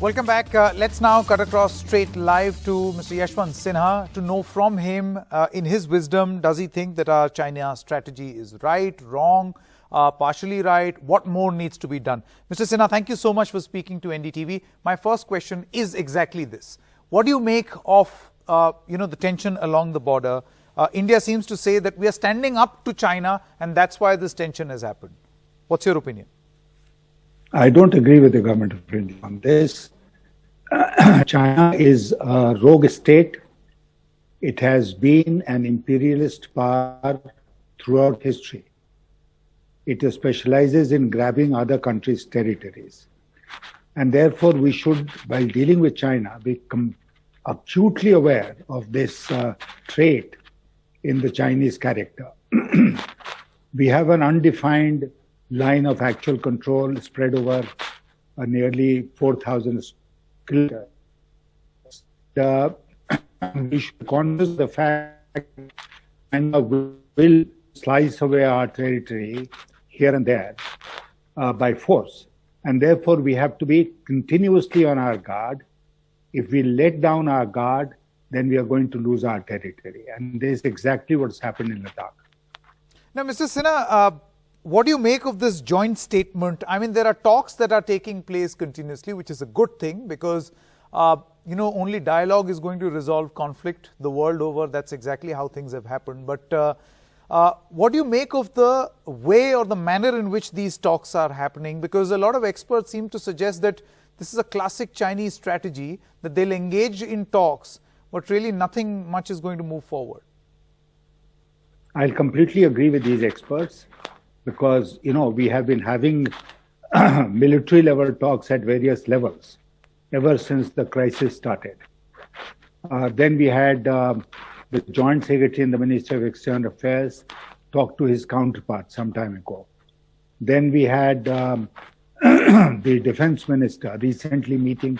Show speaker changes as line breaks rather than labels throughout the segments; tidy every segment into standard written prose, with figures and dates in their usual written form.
Welcome back. Let's now cut across straight live to Mr. Yashwant Sinha to know from him, in his wisdom, does he think that our China strategy is right, wrong, partially right? What more needs to be done? Mr. Sinha, thank you so much for speaking to NDTV. My first question is exactly this. What do you make of the tension along the border? India seems to say that we are standing up to China and that's why this tension has happened. What's your opinion?
I don't agree with the government of India on this. China is a rogue state. It has been an imperialist power throughout history. It specializes in grabbing other countries' territories. And therefore, we should, while dealing with China, be acutely aware of this trait in the Chinese character. We have an undefined line of actual control spread over nearly 4,000 kilometers. We should consider the fact that China will slice away our territory here and there by force. And therefore, we have to be continuously on our guard. If we let down our guard, then we are going to lose our territory. And this is exactly what's happened in Ladakh.
Now, Mr. Sinha, what do you make of this joint statement? I mean, there are talks that are taking place continuously, which is a good thing because, only dialogue is going to resolve conflict the world over. That's exactly how things have happened. But what do you make of the way or the manner in which these talks are happening? Because a lot of experts seem to suggest that this is a classic Chinese strategy, that they'll engage in talks, but really nothing much is going to move forward.
I'll completely agree with these experts. Because, we have been having military level talks at various levels ever since the crisis started. Then we had the Joint Secretary and the Minister of External Affairs talk to his counterpart some time ago. Then we had the Defense Minister recently meeting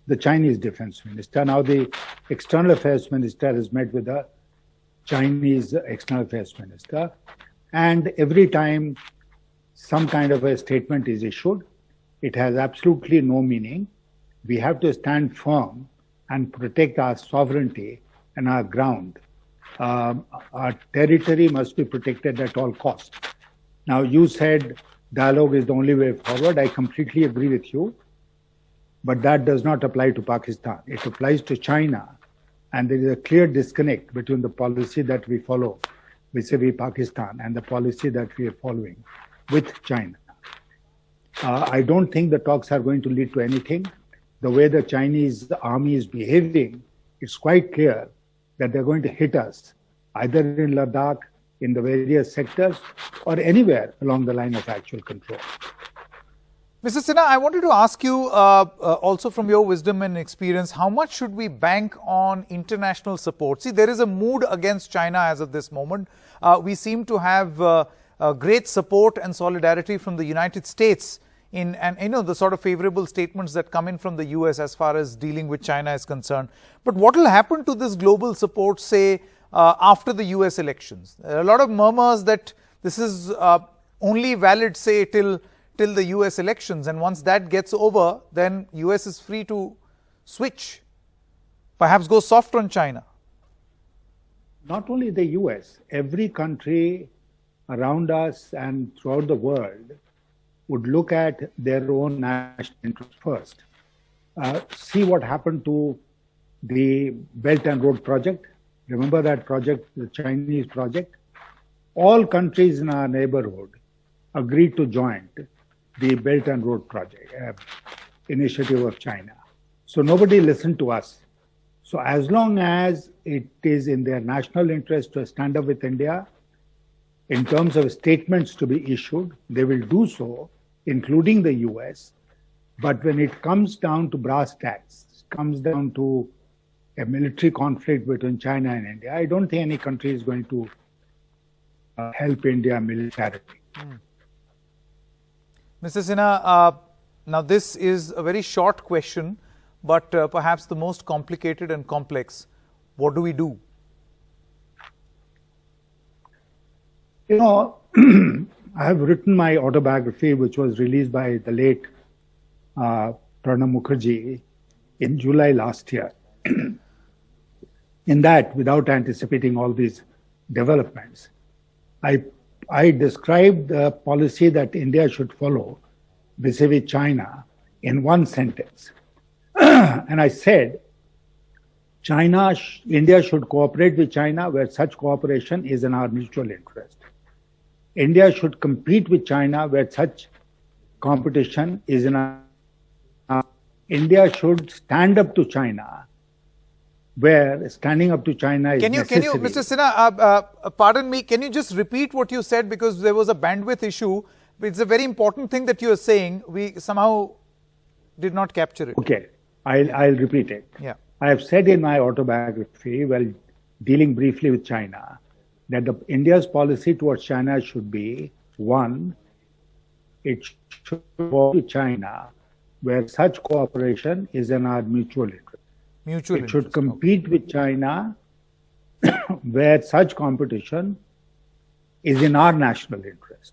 the Chinese Defense Minister. Now the External Affairs Minister has met with the Chinese External Affairs Minister. And every time some kind of a statement is issued, it has absolutely no meaning. We have to stand firm and protect our sovereignty and our ground. Our territory must be protected at all costs. Now, you said dialogue is the only way forward. I completely agree with you. But that does not apply to Pakistan. It applies to China. And there is a clear disconnect between the policy that we follow vis-a-vis Pakistan and the policy that we are following with China. I don't think the talks are going to lead to anything. The way the Chinese army is behaving, it's quite clear that they're going to hit us, either in Ladakh, in the various sectors, or anywhere along the line of actual control.
Mr. Sinha, I wanted to ask you, also from your wisdom and experience, how much should we bank on international support? See, there is a mood against China as of this moment. We seem to have great support and solidarity from the United States and the sort of favorable statements that come in from the US as far as dealing with China is concerned. But what will happen to this global support, say, after the US elections? There are a lot of murmurs that this is only valid, say, till the US elections, and once that gets over, then US is free to switch, perhaps go soft on China.
Not only the US, every country around us and throughout the world would look at their own national interest first. See what happened to the Belt and Road project. Remember that project, the Chinese project? All countries in our neighborhood agreed to join the Belt and Road project initiative of China. So nobody listened to us. So as long as it is in their national interest to stand up with India, in terms of statements to be issued, they will do so, including the US. But when it comes down to brass tacks, comes down to a military conflict between China and India, I don't think any country is going to help India militarily.
Mr. Sinha, now this is a very short question, but perhaps the most complicated and complex. What do we do?
I have written my autobiography, which was released by the late Pranab Mukherjee in July last year. In that, without anticipating all these developments, I described the policy that India should follow vis-a-vis China in one sentence. And I said, India should cooperate with China where such cooperation is in our mutual interest. India should compete with China where such competition is in our. India should stand up to China where standing up to China is necessary.
Can you, Mr. Sinha, pardon me, can you just repeat what you said, because there was a bandwidth issue. It's a very important thing that you are saying. We somehow did not capture it.
Okay, I'll repeat it.
Yeah.
I have said in my autobiography, while dealing briefly with China, that India's policy towards China should be, one, it should go to China where such cooperation is in our mutual interest. It should compete with China where such competition is in our national interest.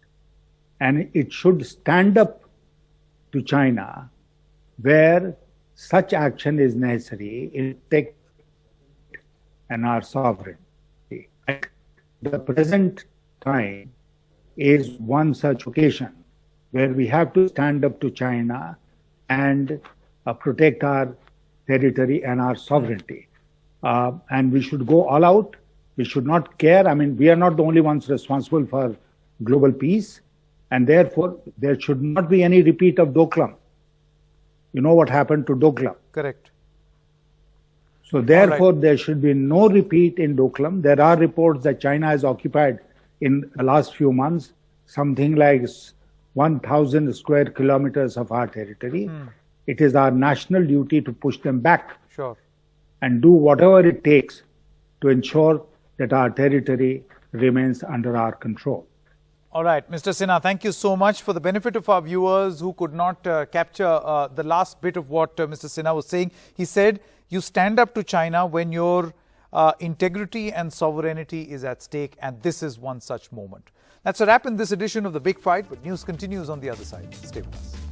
And it should stand up to China where such action is necessary in protect and our sovereignty. The present time is one such occasion where we have to stand up to China and protect our territory and our sovereignty. And we should go all out. We should not care. I mean, we are not the only ones responsible for global peace. And therefore, there should not be any repeat of Doklam. You know what happened to Doklam.
Correct.
So therefore, there should be no repeat in Doklam. There are reports that China has occupied in the last few months something like 1,000 square kilometers of our territory. It is our national duty to push them back.
Sure.
And do whatever it takes to ensure that our territory remains under our control.
All right, Mr. Sinha, thank you so much. For the benefit of our viewers who could not capture the last bit of what Mr. Sinha was saying, he said, you stand up to China when your integrity and sovereignty is at stake, and this is one such moment. That's a wrap in this edition of The Big Fight, but news continues on the other side. Stay with us.